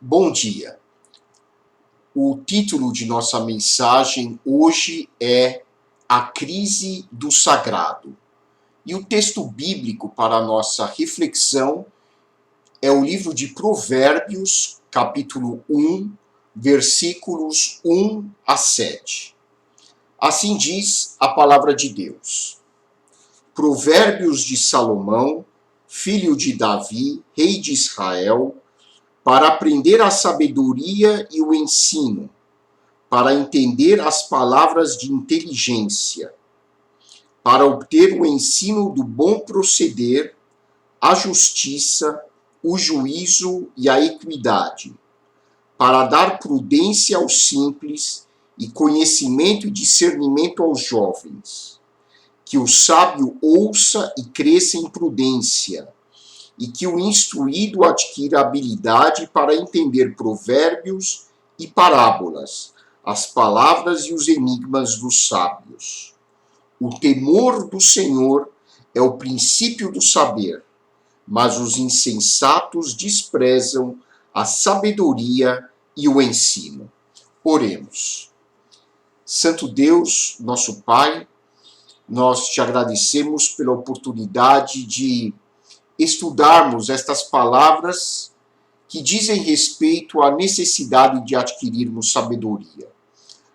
Bom dia. O título de nossa mensagem hoje é A Crise do Sagrado. E o texto bíblico para a nossa reflexão é o livro de Provérbios, capítulo 1, versículos 1 a 7. Assim diz a palavra de Deus. Provérbios de Salomão, filho de Davi, rei de Israel, para aprender a sabedoria e o ensino, para entender as palavras de inteligência, para obter o ensino do bom proceder, a justiça, o juízo e a equidade, para dar prudência aos simples e conhecimento e discernimento aos jovens. Que o sábio ouça e cresça em prudência, e que o instruído adquira habilidade para entender provérbios e parábolas, as palavras e os enigmas dos sábios. O temor do Senhor é o princípio do saber, mas os insensatos desprezam a sabedoria e o ensino. Oremos. Santo Deus, nosso Pai, nós te agradecemos pela oportunidade de estudarmos estas palavras que dizem respeito à necessidade de adquirirmos sabedoria.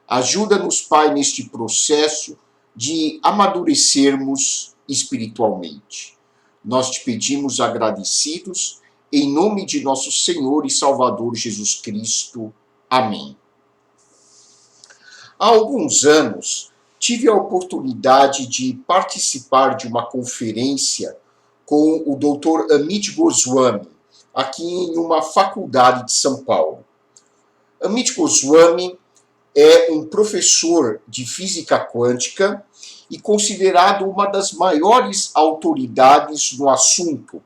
Ajuda-nos, Pai, neste processo de amadurecermos espiritualmente. Nós te pedimos agradecidos, em nome de nosso Senhor e Salvador Jesus Cristo. Amém. Há alguns anos, tive a oportunidade de participar de uma conferência com o Dr. Amit Goswami, aqui em uma faculdade de São Paulo. Amit Goswami é um professor de física quântica e considerado uma das maiores autoridades no assunto.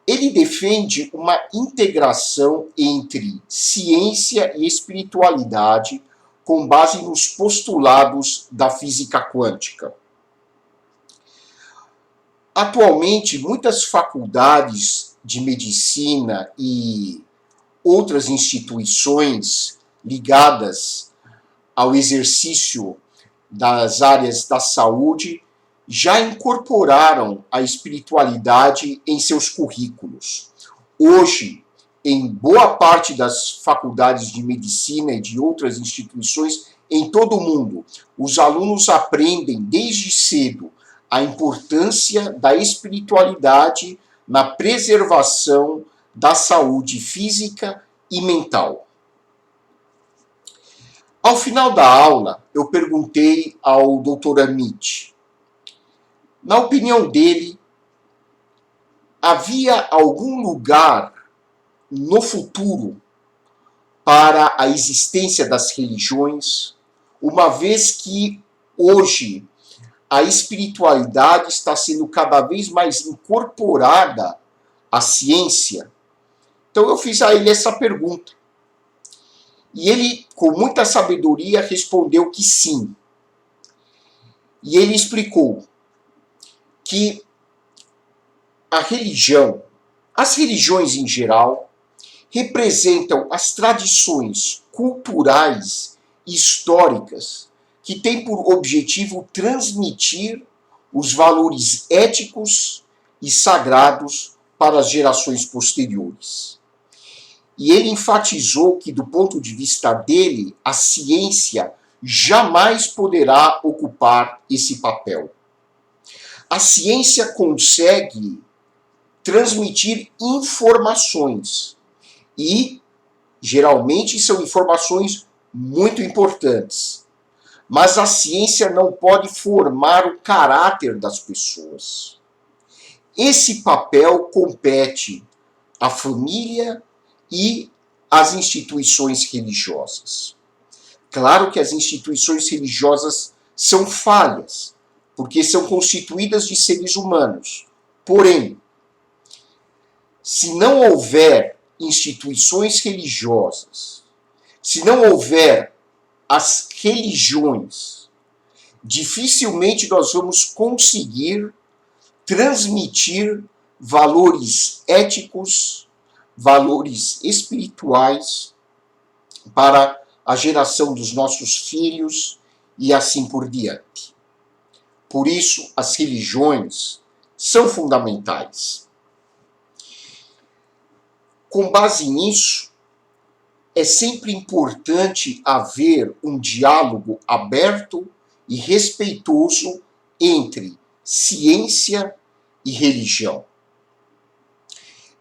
Ele defende uma integração entre ciência e espiritualidade com base nos postulados da física quântica. Atualmente, muitas faculdades de medicina e outras instituições ligadas ao exercício das áreas da saúde já incorporaram a espiritualidade em seus currículos. Hoje, em boa parte das faculdades de medicina e de outras instituições em todo o mundo, os alunos aprendem desde cedo a importância da espiritualidade na preservação da saúde física e mental. Ao final da aula, eu perguntei ao Dr. Amit, na opinião dele, havia algum lugar no futuro para a existência das religiões, uma vez que hoje a espiritualidade está sendo cada vez mais incorporada à ciência? Então eu fiz a ele essa pergunta. E ele, com muita sabedoria, respondeu que sim. E ele explicou que a religião, as religiões em geral, representam as tradições culturais e históricas que tem por objetivo transmitir os valores éticos e sagrados para as gerações posteriores. E ele enfatizou que, do ponto de vista dele, a ciência jamais poderá ocupar esse papel. A ciência consegue transmitir informações e, geralmente, são informações muito importantes. Mas a ciência não pode formar o caráter das pessoas. Esse papel compete à família e às instituições religiosas. Claro que as instituições religiosas são falhas, porque são constituídas de seres humanos. Porém, se não houver instituições religiosas, se não houver as religiões, dificilmente nós vamos conseguir transmitir valores éticos, valores espirituais para a geração dos nossos filhos e assim por diante. Por isso, as religiões são fundamentais. Com base nisso, é sempre importante haver um diálogo aberto e respeitoso entre ciência e religião.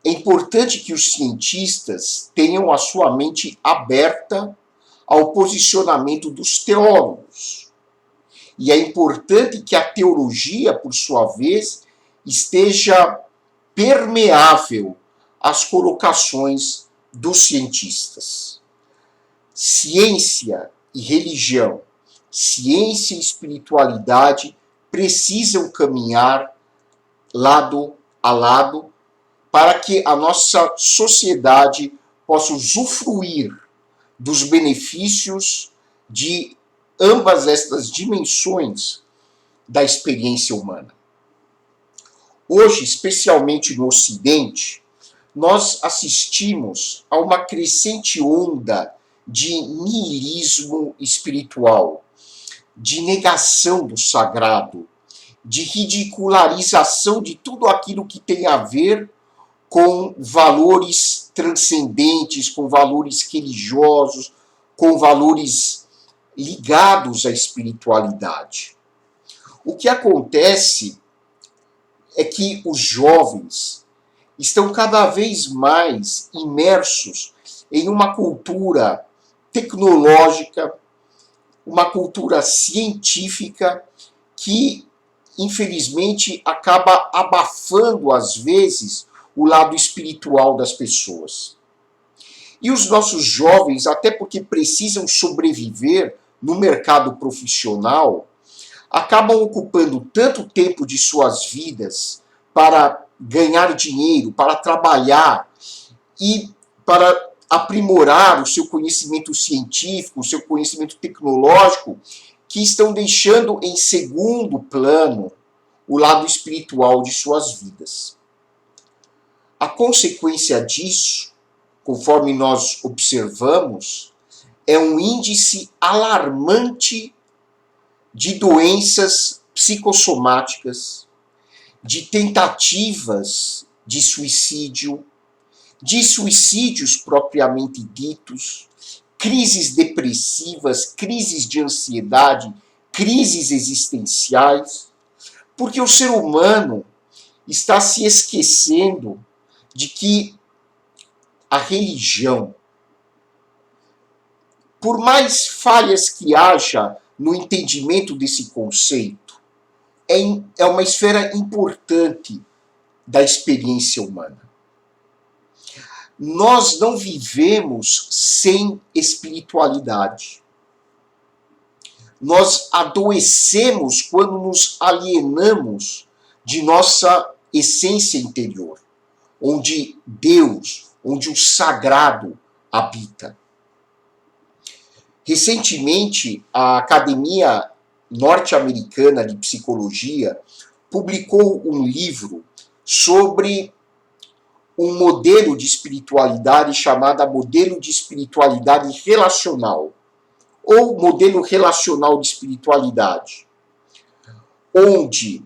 É importante que os cientistas tenham a sua mente aberta ao posicionamento dos teólogos. E é importante que a teologia, por sua vez, esteja permeável às colocações dos cientistas. Ciência e religião, ciência e espiritualidade precisam caminhar lado a lado para que a nossa sociedade possa usufruir dos benefícios de ambas estas dimensões da experiência humana. Hoje, especialmente no Ocidente, nós assistimos a uma crescente onda de niilismo espiritual, de negação do sagrado, de ridicularização de tudo aquilo que tem a ver com valores transcendentes, com valores religiosos, com valores ligados à espiritualidade. O que acontece é que os jovens estão cada vez mais imersos em uma cultura tecnológica, uma cultura científica que, infelizmente, acaba abafando, às vezes, o lado espiritual das pessoas. E os nossos jovens, até porque precisam sobreviver no mercado profissional, acabam ocupando tanto tempo de suas vidas para ganhar dinheiro, para trabalhar e para aprimorar o seu conhecimento científico, o seu conhecimento tecnológico, que estão deixando em segundo plano o lado espiritual de suas vidas. A consequência disso, conforme nós observamos, é um índice alarmante de doenças psicossomáticas, de tentativas de suicídios propriamente ditos, crises depressivas, crises de ansiedade, crises existenciais, porque o ser humano está se esquecendo de que a religião, por mais falhas que haja no entendimento desse conceito, é uma esfera importante da experiência humana. Nós não vivemos sem espiritualidade. Nós adoecemos quando nos alienamos de nossa essência interior, onde Deus, onde o sagrado habita. Recentemente, a Academia Norte-Americana de Psicologia publicou um livro sobre um modelo de espiritualidade chamado modelo de espiritualidade relacional, ou modelo relacional de espiritualidade, onde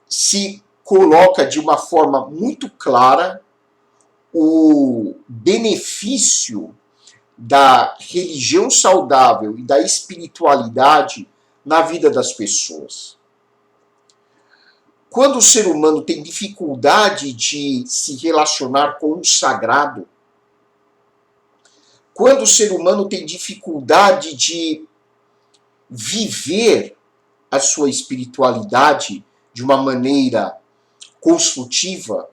se coloca de uma forma muito clara o benefício da religião saudável e da espiritualidade na vida das pessoas. Quando o ser humano tem dificuldade de se relacionar com o sagrado, quando o ser humano tem dificuldade de viver a sua espiritualidade de uma maneira construtiva,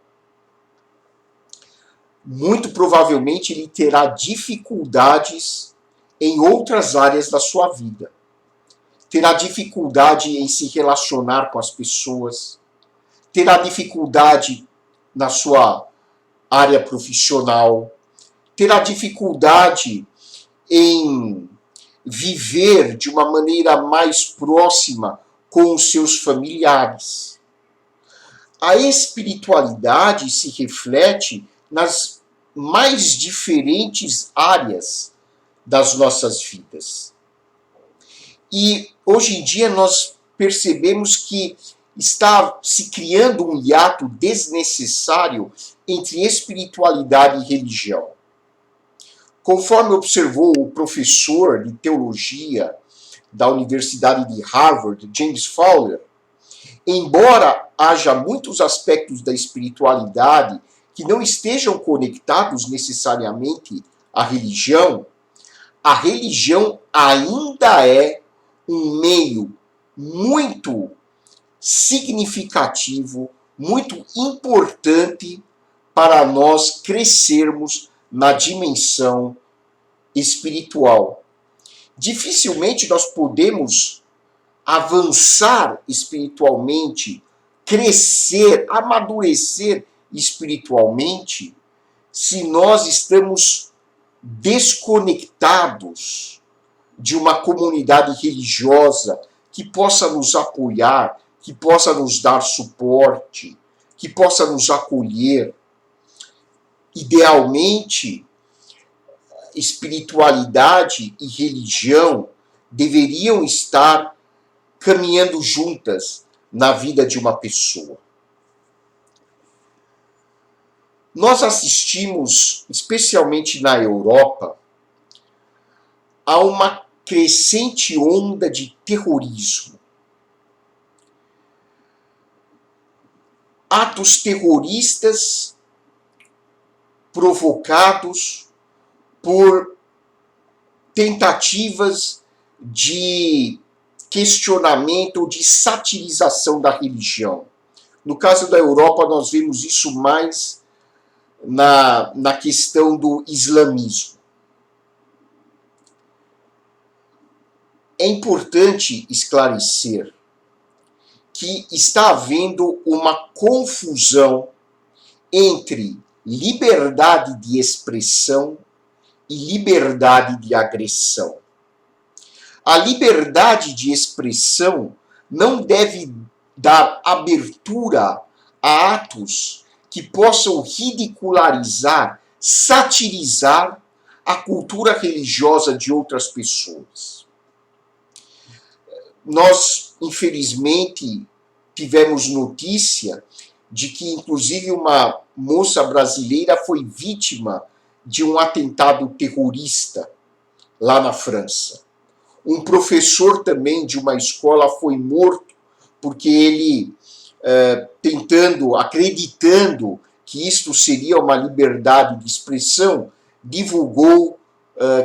muito provavelmente ele terá dificuldades em outras áreas da sua vida. Terá dificuldade em se relacionar com as pessoas, terá dificuldade na sua área profissional, terá dificuldade em viver de uma maneira mais próxima com os seus familiares. A espiritualidade se reflete nas mais diferentes áreas das nossas vidas. E hoje em dia nós percebemos que está se criando um hiato desnecessário entre espiritualidade e religião. Conforme observou o professor de teologia da Universidade de Harvard, James Fowler, embora haja muitos aspectos da espiritualidade que não estejam conectados necessariamente à religião, a religião ainda é um meio muito significativo, muito importante para nós crescermos na dimensão espiritual. Dificilmente nós podemos avançar espiritualmente, crescer, amadurecer espiritualmente, se nós estamos desconectados de uma comunidade religiosa que possa nos apoiar, que possa nos dar suporte, que possa nos acolher. Idealmente, espiritualidade e religião deveriam estar caminhando juntas na vida de uma pessoa. Nós assistimos, especialmente na Europa, a uma crescente onda de terrorismo. Atos terroristas provocados por tentativas de questionamento ou de satirização da religião. No caso da Europa, nós vemos isso mais na questão do islamismo. É importante esclarecer que está havendo uma confusão entre liberdade de expressão e liberdade de agressão. A liberdade de expressão não deve dar abertura a atos que possam ridicularizar, satirizar a cultura religiosa de outras pessoas. Nós, infelizmente, tivemos notícia de que, inclusive, uma moça brasileira foi vítima de um atentado terrorista lá na França. Um professor também de uma escola foi morto porque ele, acreditando que isto seria uma liberdade de expressão, divulgou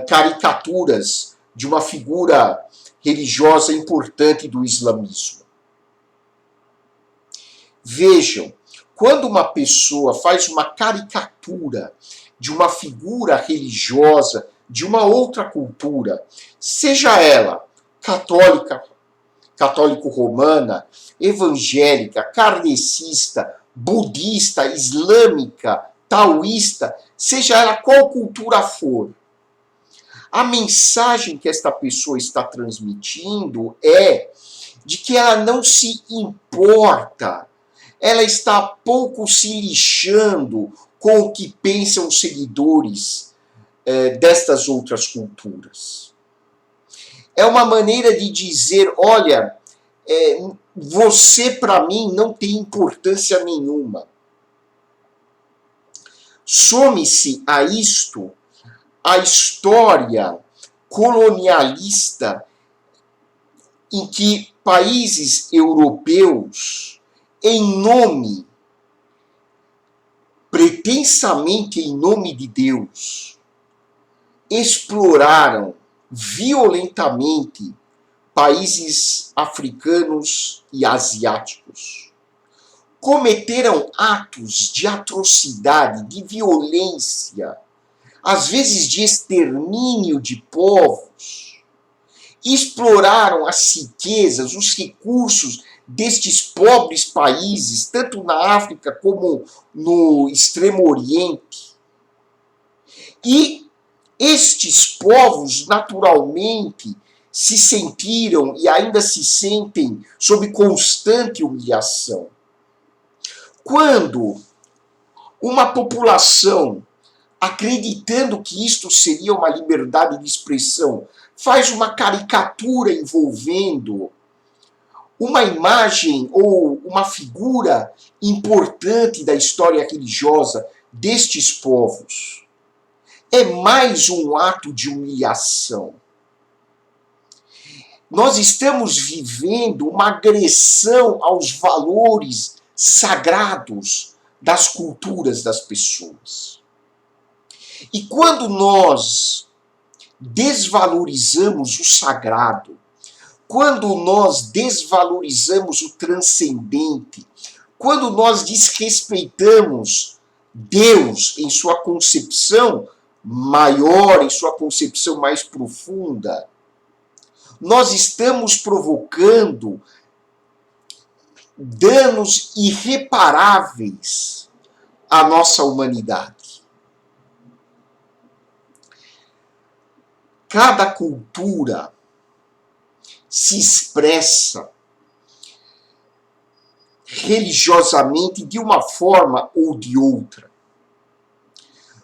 caricaturas de uma figura religiosa importante do islamismo. Vejam, quando uma pessoa faz uma caricatura de uma figura religiosa de uma outra cultura, seja ela católica, católico-romana, evangélica, kardecista, budista, islâmica, taoísta, seja ela qual cultura for, a mensagem que esta pessoa está transmitindo é de que ela não se importa, ela está pouco se lixando com o que pensam os seguidores destas outras culturas. É uma maneira de dizer, olha, você para mim não tem importância nenhuma. Some-se a isto a história colonialista em que países europeus, pretensamente em nome de Deus, exploraram violentamente países africanos e asiáticos. Cometeram atos de atrocidade, de violência, às vezes de extermínio de povos, exploraram as riquezas, os recursos destes pobres países, tanto na África como no Extremo Oriente. E estes povos, naturalmente, se sentiram e ainda se sentem sob constante humilhação. Quando uma população acreditando que isto seria uma liberdade de expressão, faz uma caricatura envolvendo uma imagem ou uma figura importante da história religiosa destes povos. É mais um ato de humilhação. Nós estamos vivendo uma agressão aos valores sagrados das culturas das pessoas. E quando nós desvalorizamos o sagrado, quando nós desvalorizamos o transcendente, quando nós desrespeitamos Deus em sua concepção maior, em sua concepção mais profunda, nós estamos provocando danos irreparáveis à nossa humanidade. Cada cultura se expressa religiosamente de uma forma ou de outra.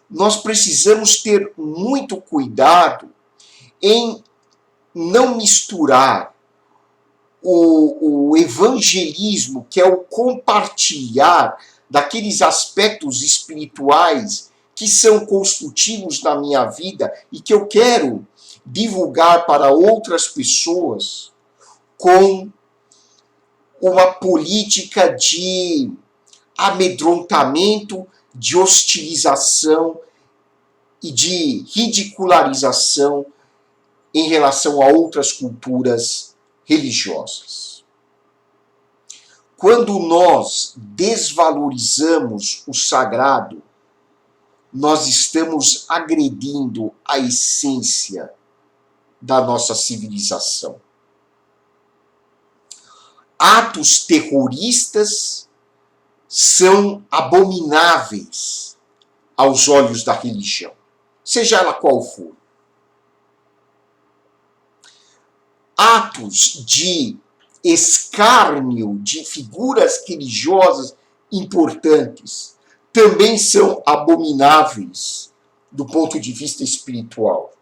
Nós precisamos ter muito cuidado em não misturar o evangelismo, que é o compartilhar daqueles aspectos espirituais que são construtivos na minha vida e que eu quero divulgar para outras pessoas, com uma política de amedrontamento, de hostilização e de ridicularização em relação a outras culturas religiosas. Quando nós desvalorizamos o sagrado, nós estamos agredindo a essência da nossa civilização. Atos terroristas são abomináveis aos olhos da religião, seja ela qual for. Atos de escárnio de figuras religiosas importantes também são abomináveis do ponto de vista espiritual.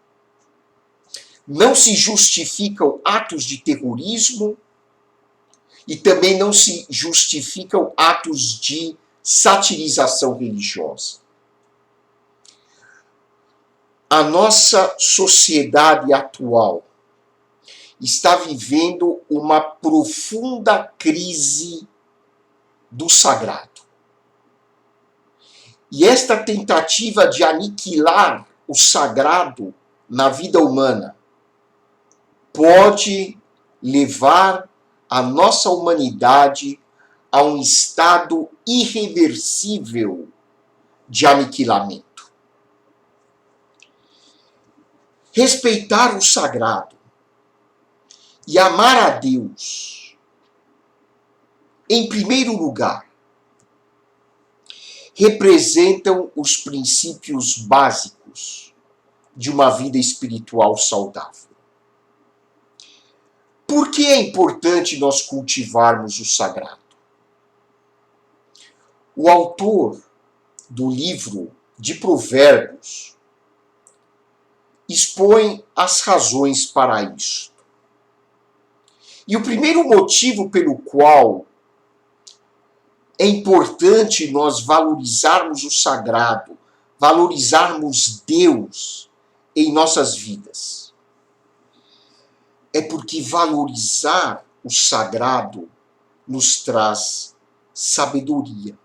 Não se justificam atos de terrorismo e também não se justificam atos de satirização religiosa. A nossa sociedade atual está vivendo uma profunda crise do sagrado. E esta tentativa de aniquilar o sagrado na vida humana pode levar a nossa humanidade a um estado irreversível de aniquilamento. Respeitar o sagrado e amar a Deus, em primeiro lugar, representam os princípios básicos de uma vida espiritual saudável. Por que é importante nós cultivarmos o sagrado? O autor do livro de Provérbios expõe as razões para isso. E o primeiro motivo pelo qual é importante nós valorizarmos o sagrado, valorizarmos Deus em nossas vidas, é porque valorizar o sagrado nos traz sabedoria.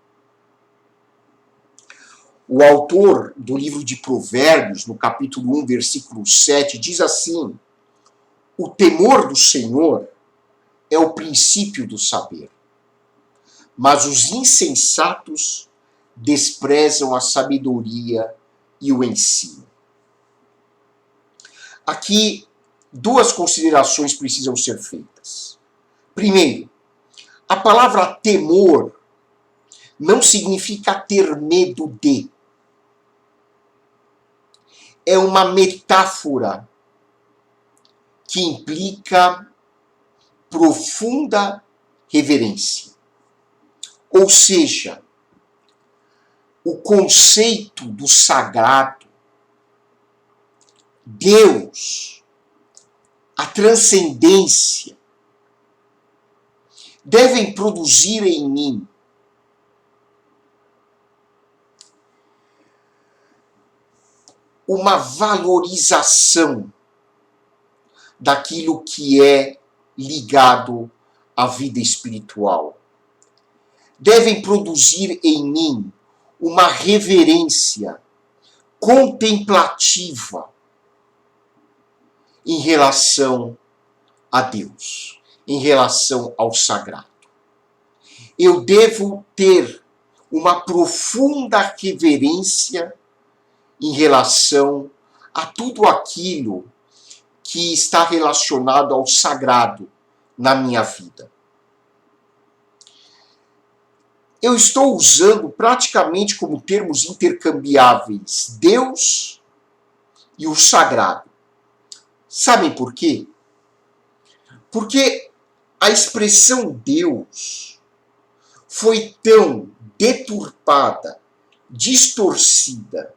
O autor do livro de Provérbios, no capítulo 1, versículo 7, diz assim: o temor do Senhor é o princípio do saber, mas os insensatos desprezam a sabedoria e o ensino. Aqui, duas considerações precisam ser feitas. Primeiro, a palavra temor não significa ter medo de. É uma metáfora que implica profunda reverência. Ou seja, o conceito do sagrado, Deus, a transcendência, devem produzir em mim uma valorização daquilo que é ligado à vida espiritual. Devem produzir em mim uma reverência contemplativa em relação a Deus, em relação ao sagrado. Eu devo ter uma profunda reverência em relação a tudo aquilo que está relacionado ao sagrado na minha vida. Eu estou usando praticamente como termos intercambiáveis Deus e o sagrado. Sabem por quê? Porque a expressão Deus foi tão deturpada, distorcida,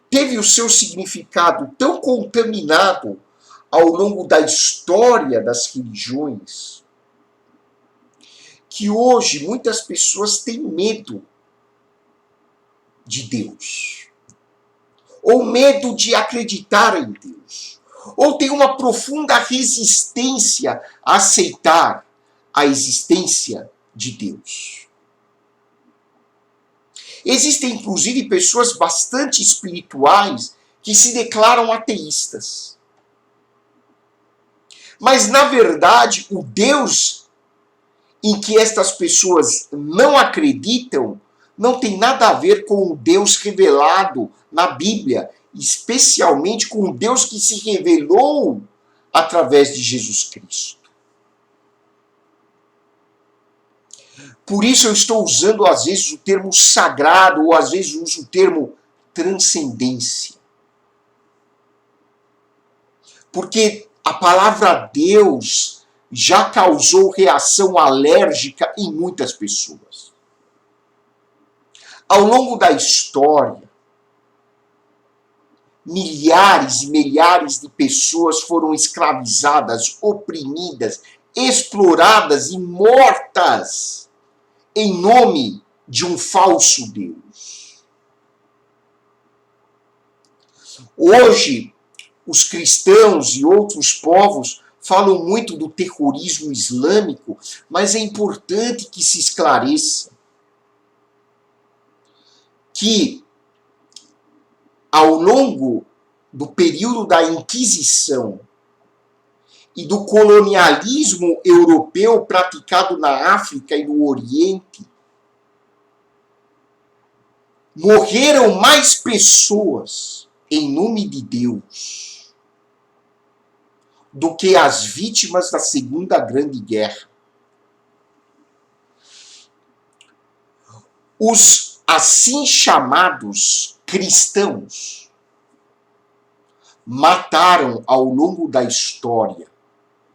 teve o seu significado tão contaminado ao longo da história das religiões, que hoje muitas pessoas têm medo de Deus, ou medo de acreditar em Deus, ou têm uma profunda resistência a aceitar a existência de Deus. Existem, inclusive, pessoas bastante espirituais que se declaram ateístas. Mas, na verdade, o Deus em que estas pessoas não acreditam não tem nada a ver com o Deus revelado na Bíblia, especialmente com o Deus que se revelou através de Jesus Cristo. Por isso eu estou usando às vezes o termo sagrado, ou às vezes uso o termo transcendência. Porque a palavra Deus já causou reação alérgica em muitas pessoas. Ao longo da história, milhares e milhares de pessoas foram escravizadas, oprimidas, exploradas e mortas em nome de um falso Deus. Hoje, os cristãos e outros povos falam muito do terrorismo islâmico, mas é importante que se esclareça que, ao longo do período da Inquisição e do colonialismo europeu praticado na África e no Oriente, morreram mais pessoas em nome de Deus do que as vítimas da Segunda Grande Guerra. Os assim chamados cristãos mataram ao longo da história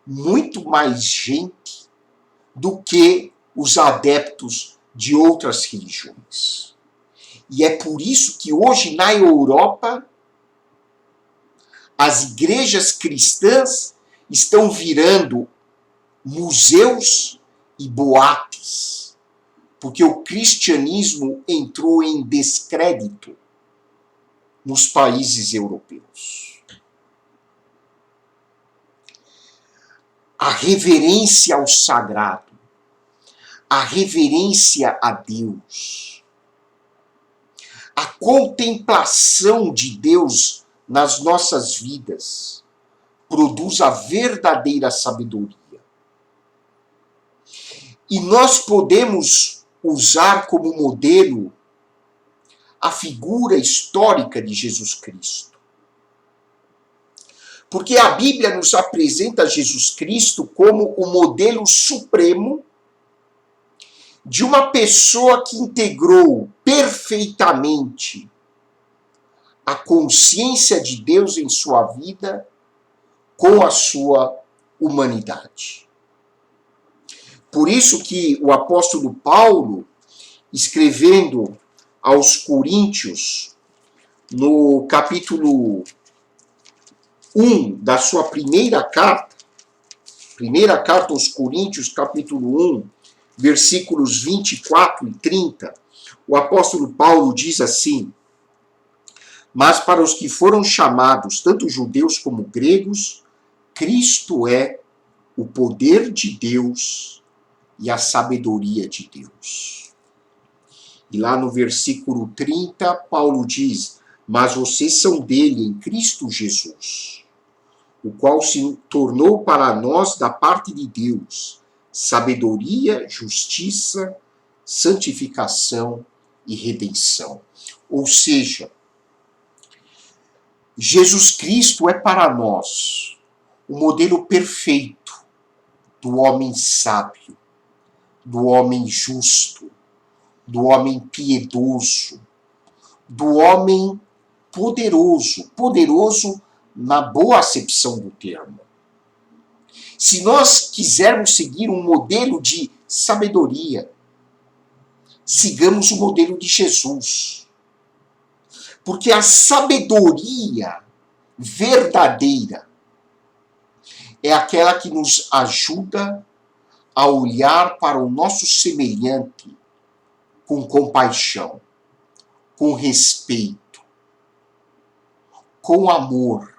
muito mais gente do que os adeptos de outras religiões. E é por isso que hoje na Europa as igrejas cristãs estão virando museus e boates, porque o cristianismo entrou em descrédito nos países europeus. A reverência ao sagrado, a reverência a Deus, a contemplação de Deus nas nossas vidas produz a verdadeira sabedoria. E nós podemos usar como modelo a figura histórica de Jesus Cristo. Porque a Bíblia nos apresenta Jesus Cristo como o modelo supremo de uma pessoa que integrou perfeitamente a consciência de Deus em sua vida com a sua humanidade. Por isso que o apóstolo Paulo, escrevendo aos Coríntios, no capítulo 1 da sua primeira carta aos Coríntios, capítulo 1, versículos 24 e 30, o apóstolo Paulo diz assim: mas para os que foram chamados, tanto judeus como gregos, Cristo é o poder de Deus e a sabedoria de Deus. E lá no versículo 30, Paulo diz: mas vocês são dele em Cristo Jesus, o qual se tornou para nós da parte de Deus sabedoria, justiça, santificação e redenção. Ou seja, Jesus Cristo é para nós o modelo perfeito do homem sábio, do homem justo, do homem piedoso, do homem poderoso na boa acepção do termo. Se nós quisermos seguir um modelo de sabedoria, sigamos o modelo de Jesus. Porque a sabedoria verdadeira é aquela que nos ajuda a olhar para o nosso semelhante com compaixão, com respeito, com amor,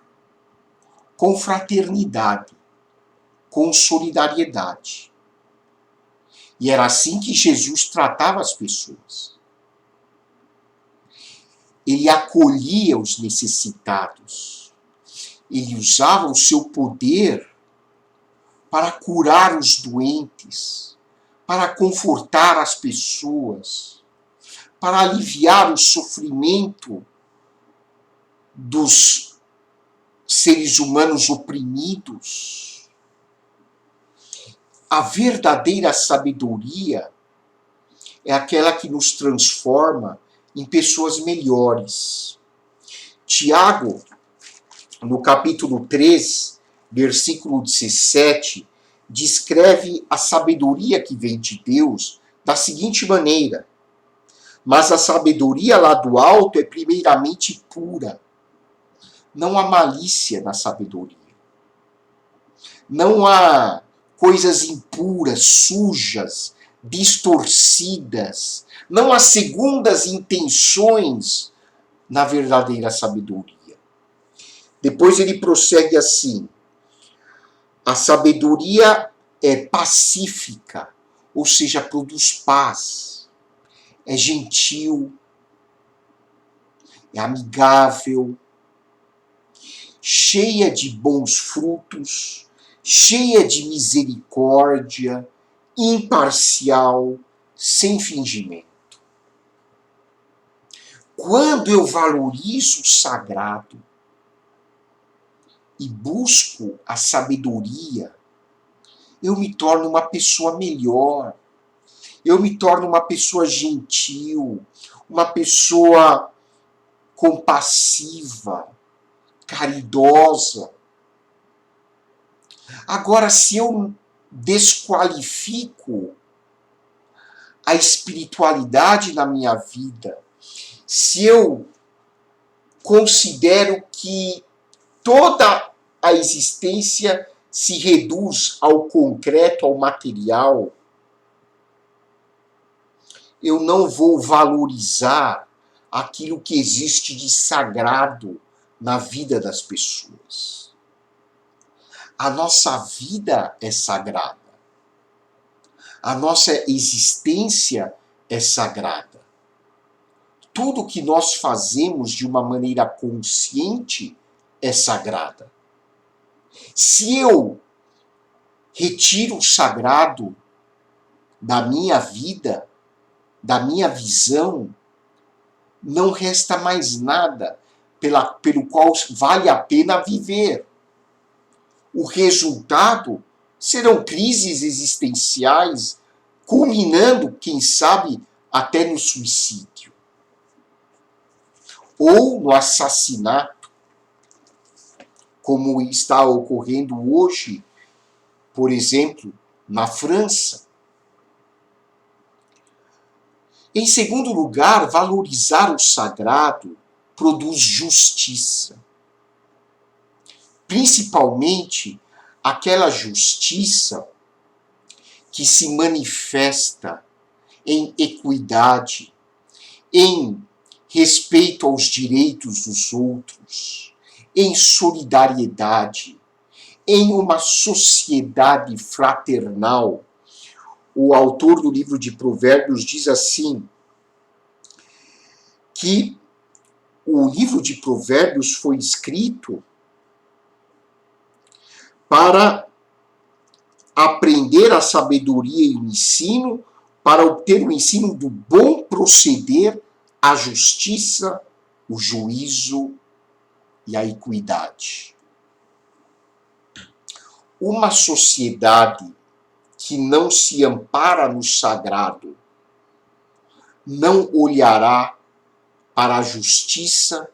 com fraternidade, com solidariedade. E era assim que Jesus tratava as pessoas. Ele acolhia os necessitados. Ele usava o seu poder para curar os doentes, para confortar as pessoas, para aliviar o sofrimento dos seres humanos oprimidos. A verdadeira sabedoria é aquela que nos transforma em pessoas melhores. Tiago, no capítulo 3, versículo 17, descreve a sabedoria que vem de Deus da seguinte maneira: mas a sabedoria lá do alto é primeiramente pura. Não há malícia na sabedoria. Não há coisas impuras, sujas, distorcidas. Não há segundas intenções na verdadeira sabedoria. Depois ele prossegue assim: a sabedoria é pacífica, ou seja, produz paz, é gentil, é amigável, cheia de bons frutos, cheia de misericórdia, imparcial, sem fingimento. Quando eu valorizo o sagrado e busco a sabedoria, eu me torno uma pessoa melhor, eu me torno uma pessoa gentil, uma pessoa compassiva, caridosa. Agora, se eu desqualifico a espiritualidade na minha vida, se eu considero que toda a existência se reduz ao concreto, ao material, eu não vou valorizar aquilo que existe de sagrado na vida das pessoas. A nossa vida é sagrada. A nossa existência é sagrada. Tudo que nós fazemos de uma maneira consciente é sagrada. Se eu retiro o sagrado da minha vida, da minha visão, não resta mais nada pelo qual vale a pena viver. O resultado serão crises existenciais, culminando, quem sabe, até no suicídio. Ou no assassinato, como está ocorrendo hoje, por exemplo, na França. Em segundo lugar, valorizar o sagrado produz justiça. Principalmente aquela justiça que se manifesta em equidade, em respeito aos direitos dos outros, em solidariedade, em uma sociedade fraternal. O autor do livro de Provérbios diz assim, que o livro de Provérbios foi escrito para aprender a sabedoria e o ensino, para obter o ensino do bom proceder, a justiça, o juízo e a equidade. Uma sociedade que não se ampara no sagrado não olhará para a justiça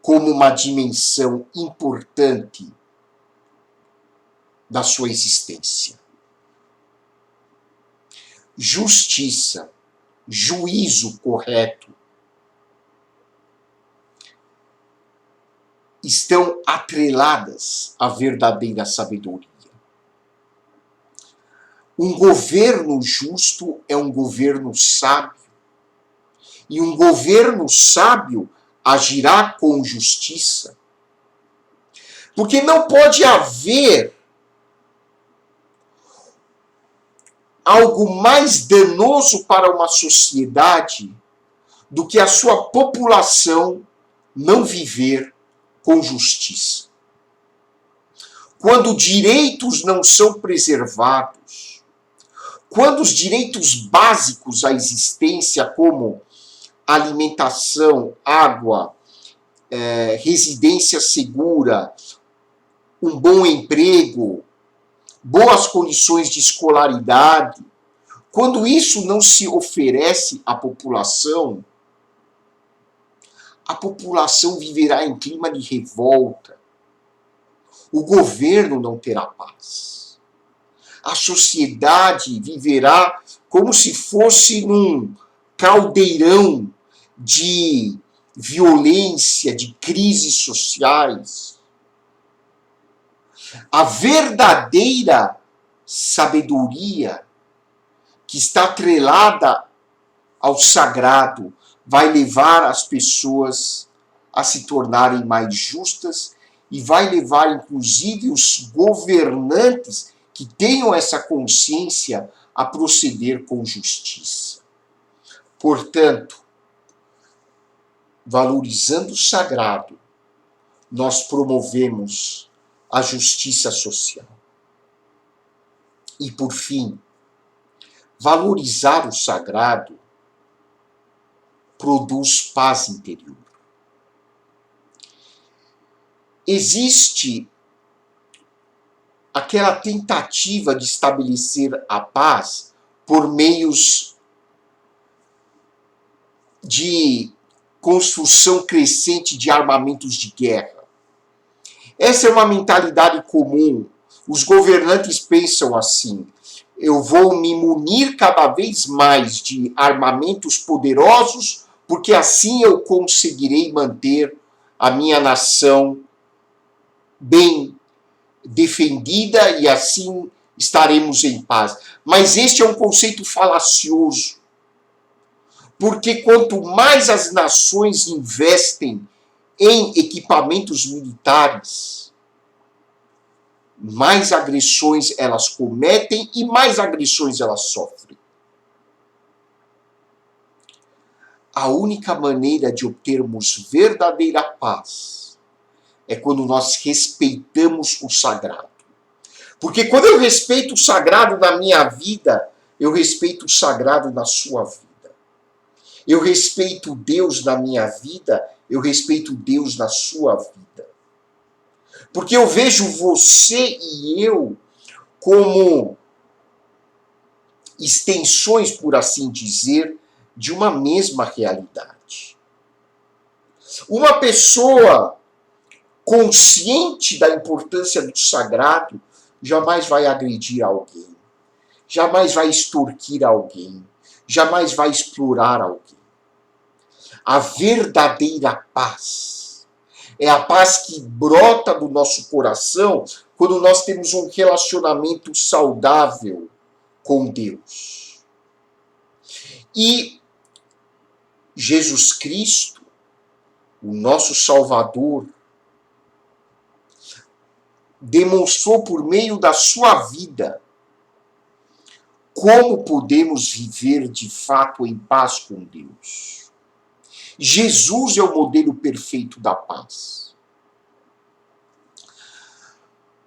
como uma dimensão importante da sua existência. Justiça, juízo correto, estão atreladas à verdadeira sabedoria. Um governo justo é um governo sábio, e um governo sábio agirá com justiça. Porque não pode haver algo mais danoso para uma sociedade do que a sua população não viver com justiça. Quando direitos não são preservados, quando os direitos básicos à existência, como alimentação, água, residência segura, um bom emprego, boas condições de escolaridade, quando isso não se oferece à população, a população viverá em clima de revolta. O governo não terá paz. A sociedade viverá como se fosse num caldeirão de violência, de crises sociais. A verdadeira sabedoria que está atrelada ao sagrado vai levar as pessoas a se tornarem mais justas e vai levar, inclusive, os governantes que tenham essa consciência a proceder com justiça. Portanto, valorizando o sagrado, nós promovemos a justiça social. E, por fim, valorizar o sagrado produz paz interior. Existe aquela tentativa de estabelecer a paz por meios de construção crescente de armamentos de guerra. Essa é uma mentalidade comum. Os governantes pensam assim: eu vou me munir cada vez mais de armamentos poderosos, porque assim eu conseguirei manter a minha nação bem defendida e assim estaremos em paz. Mas este é um conceito falacioso, porque quanto mais as nações investem em equipamentos militares, mais agressões elas cometem e mais agressões elas sofrem. A única maneira de obtermos verdadeira paz é quando nós respeitamos o sagrado. Porque quando eu respeito o sagrado na minha vida, eu respeito o sagrado na sua vida. Eu respeito Deus na minha vida, eu respeito Deus na sua vida. Porque eu vejo você e eu como extensões, por assim dizer, de uma mesma realidade. Uma pessoa consciente da importância do sagrado jamais vai agredir alguém, jamais vai extorquir alguém, jamais vai explorar alguém. A verdadeira paz é a paz que brota do nosso coração quando nós temos um relacionamento saudável com Deus. E Jesus Cristo, o nosso Salvador, demonstrou por meio da sua vida como podemos viver de fato em paz com Deus. Jesus é o modelo perfeito da paz.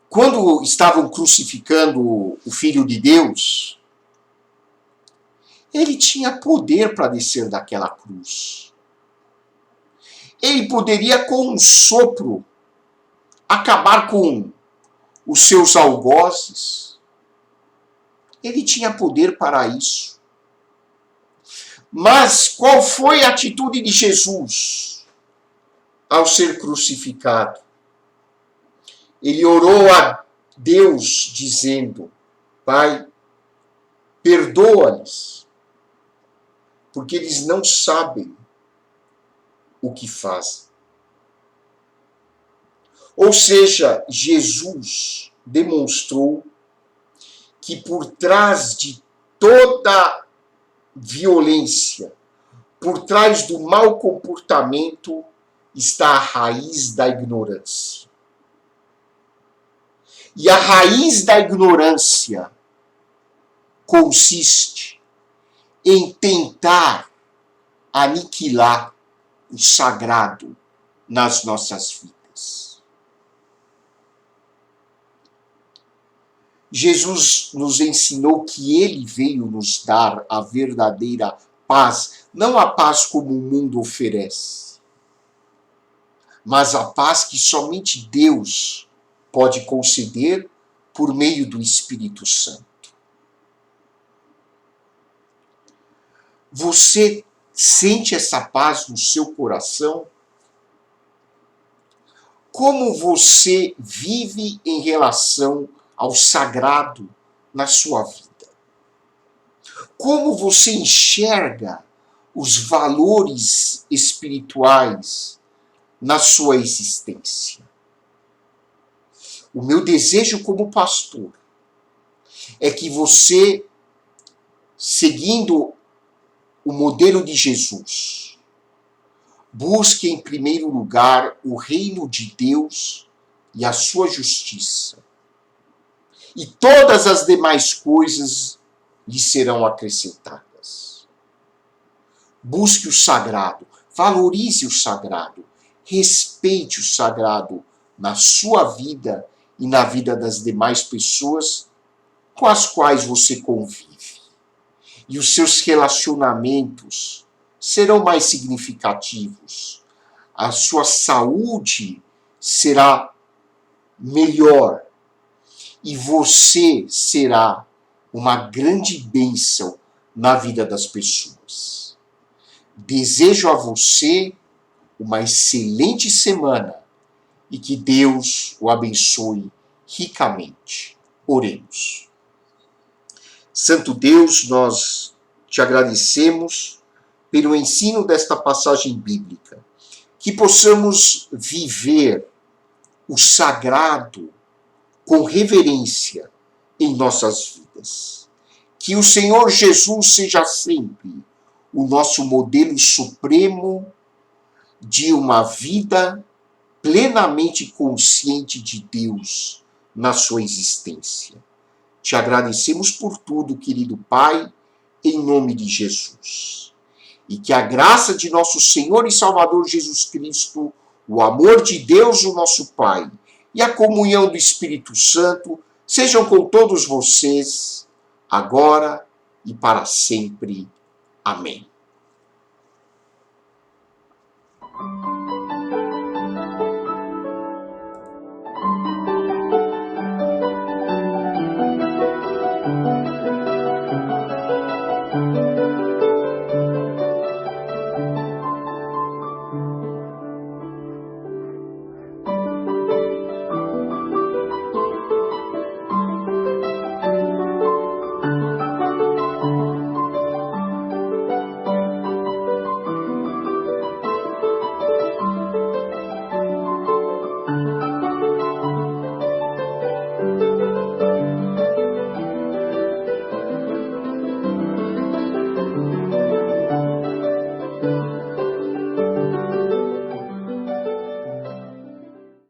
Quando estavam crucificando o Filho de Deus, ele tinha poder para descer daquela cruz. Ele poderia, com um sopro, acabar com os seus algozes. Ele tinha poder para isso. Mas qual foi a atitude de Jesus ao ser crucificado? Ele orou a Deus dizendo: Pai, perdoa-lhes, porque eles não sabem o que fazem. Ou seja, Jesus demonstrou que por trás de toda violência, por trás do mau comportamento, está a raiz da ignorância. E a raiz da ignorância consiste em tentar aniquilar o sagrado nas nossas vidas. Jesus nos ensinou que ele veio nos dar a verdadeira paz, não a paz como o mundo oferece, mas a paz que somente Deus pode conceder por meio do Espírito Santo. Você sente essa paz no seu coração? Como você vive em relação ao sagrado na sua vida? Como você enxerga os valores espirituais na sua existência? O meu desejo como pastor é que você, seguindo o modelo de Jesus, busque em primeiro lugar o reino de Deus e a sua justiça. E todas as demais coisas lhe serão acrescentadas. Busque o sagrado, valorize o sagrado, respeite o sagrado na sua vida e na vida das demais pessoas com as quais você convive. E os seus relacionamentos serão mais significativos. A sua saúde será melhor. E você será uma grande bênção na vida das pessoas. Desejo a você uma excelente semana e que Deus o abençoe ricamente. Oremos. Santo Deus, nós te agradecemos pelo ensino desta passagem bíblica, que possamos viver o sagrado com reverência em nossas vidas. Que o Senhor Jesus seja sempre o nosso modelo supremo de uma vida plenamente consciente de Deus na sua existência. Te agradecemos por tudo, querido Pai, em nome de Jesus. E que a graça de nosso Senhor e Salvador Jesus Cristo, o amor de Deus, o nosso Pai, e a comunhão do Espírito Santo sejam com todos vocês, agora e para sempre. Amém.